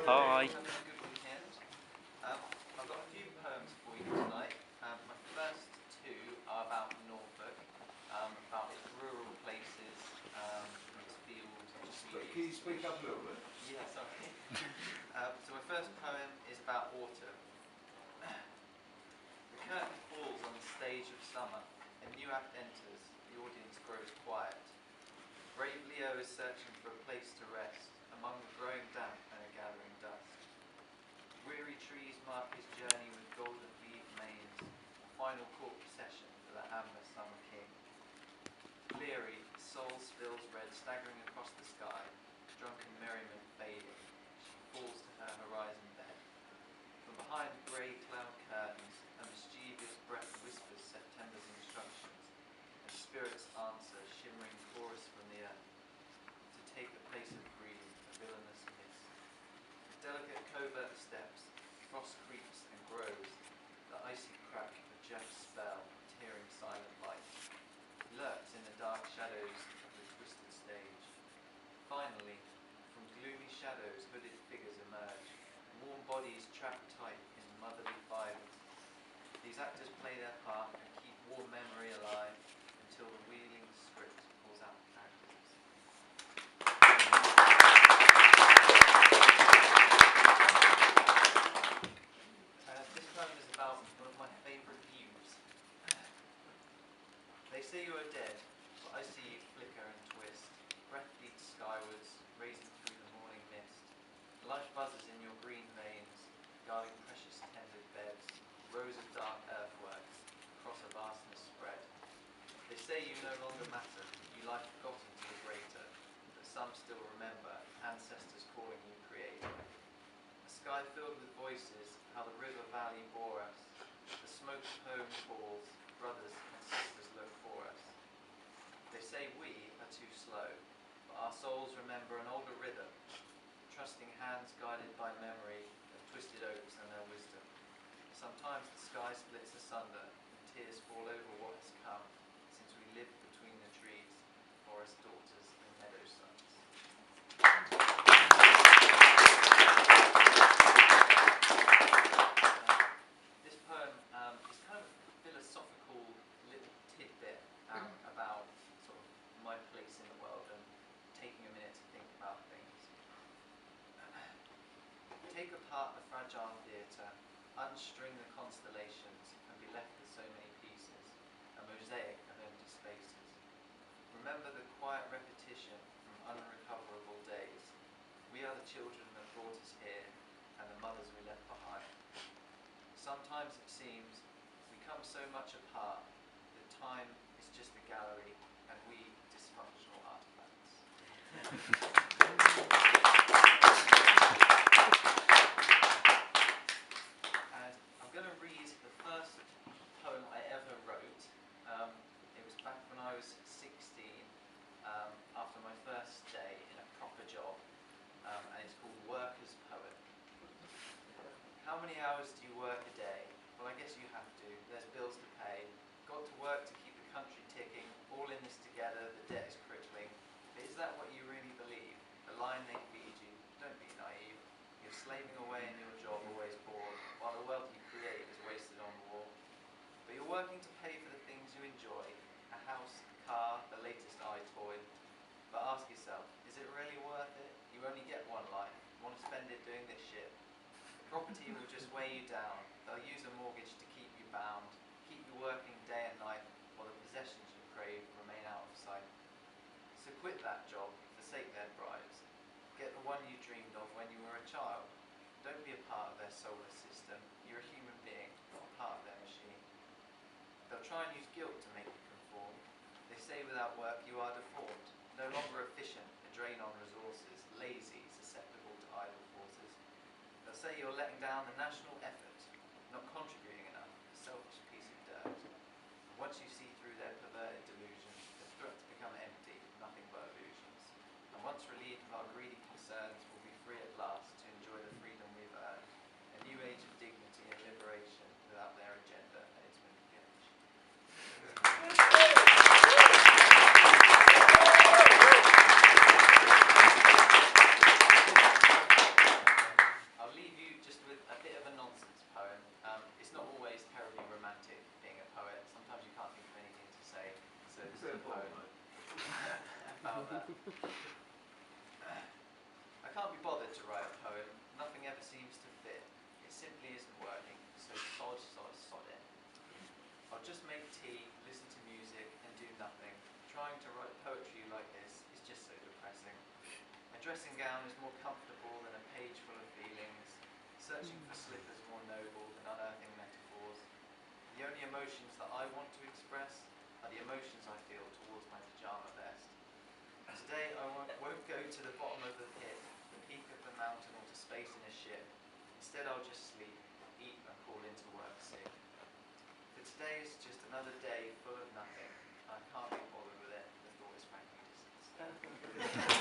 Hi. Good weekend. I've got a few poems for you tonight. My first two are about Norfolk, about its rural places, its fields, its Can you speak up a little bit? Yeah, sorry. So my first poem is about autumn. The curtain falls on the stage of summer. A new act enters. The audience grows quiet. Brave Leo is searching for a place to rest among the growing damp and a gathering dust. Weary trees mark his journey with golden leaf manes, a final court procession for the amber summer king. Cleary, soul spills red, staggering across the sky, drunken merriment fading. She falls to her horizon bed. From behind grey cloud curtains, a mischievous breath whispers September's instructions, and spirits answer, shimmering chorus from the earth, to take the place of breeding, a villainous mist. Delicate covert steps, frost creeps and grows, the icy crack of Jack's spell, tearing silent light, lurks in the dark shadows of the twisted stage. Finally, from gloomy shadows, hooded figures emerge, warm bodies trapped tight in motherly fibers. These actors play their part and keep warm memory alive until the wheeling script pulls out the characters. This poem is about one of my favourite views. They say you are dead, but I see you flicker and twist. Breath beats skywards, raising through the morning mist. Life buzzes in your green veins, guarding precious tended beds, rows of dark earthworks, across a vastness spread. They say you no longer matter, you lie forgotten to the greater, but some still remember, ancestors calling you creator. A sky filled with voices, how the river valley bore us. The smoked home calls, brothers and sisters look for us. They say we are too slow, but our souls remember an older rhythm, trusting hands guided by memory of twisted oaks and their wisdom. Sometimes the sky splits asunder, and tears fall over what has come, since we lived between the trees, forest daughters and meadow sons. This poem is kind of a philosophical little tidbit about sort of my place in the world and taking a minute to think about things. Take apart the fragile theatre, unstring the constellations, and be left with so many pieces, a mosaic of empty spaces. Remember the quiet repetition from unrecoverable days. We are the children that brought us here, and the mothers we left behind. Sometimes it seems we come so much apart that time is just a gallery, and we dysfunctional artifacts. And I'm going to read the first poem I ever wrote. It was back when I was 16, after my first day in a proper job, and it's called Worker's Poem. How many hours do you work a day? Well, I guess you have to. There's bills to pay. Got to work to keep the country ticking. All in this together, the debt is crippling. But is that what you really believe? The line they feed you? Don't be naive. You're slaving away in your job, always bored, while the wealth you create is wasted on war. But you're working to pay for the things you enjoy, a house, a car, the latest toy. But ask yourself, is it really worth it? You only get one life. Want to spend it doing this shit? The property will just weigh you down. They'll use a mortgage to keep you bound, keep you working day and night, while the possessions you crave remain out of sight. So quit that job, forsake their bribes. Get the one you dreamed of when you were a child. Don't be a part of their solar system. You're a human being, not a part of their machine. They'll try and use guilt to make you conform. They say without work you are deformed, no longer efficient, a drain on resources, lazy, susceptible to idle forces. They'll say you're letting down the national effort, not contributing enough, a selfish piece of dirt. Once you see through their perverted delusions, the threats become empty, nothing but illusions. And once relieved of our greedy concerns, we'll be free at last to enjoy the freedom we've earned. A new age of dignity and liberation without their agenda and its manipulation. I can't be bothered to write a poem. Nothing ever seems to fit. It simply isn't working. So sod it. I'll just make tea, listen to music, and do nothing. Trying to write poetry like this is just so depressing. A dressing gown is more comfortable than a page full of feelings. Searching for slippers more noble than unearthing metaphors. The only emotions that I want to express are the emotions I feel towards my pyjama vest. Today I won't go to the bottom of the pit, the peak of the mountain, or to space in a ship. Instead I'll just sleep, eat and call into work sick. For today is just another day full of nothing. I can't be bothered with it. The thought is frankly disgusting.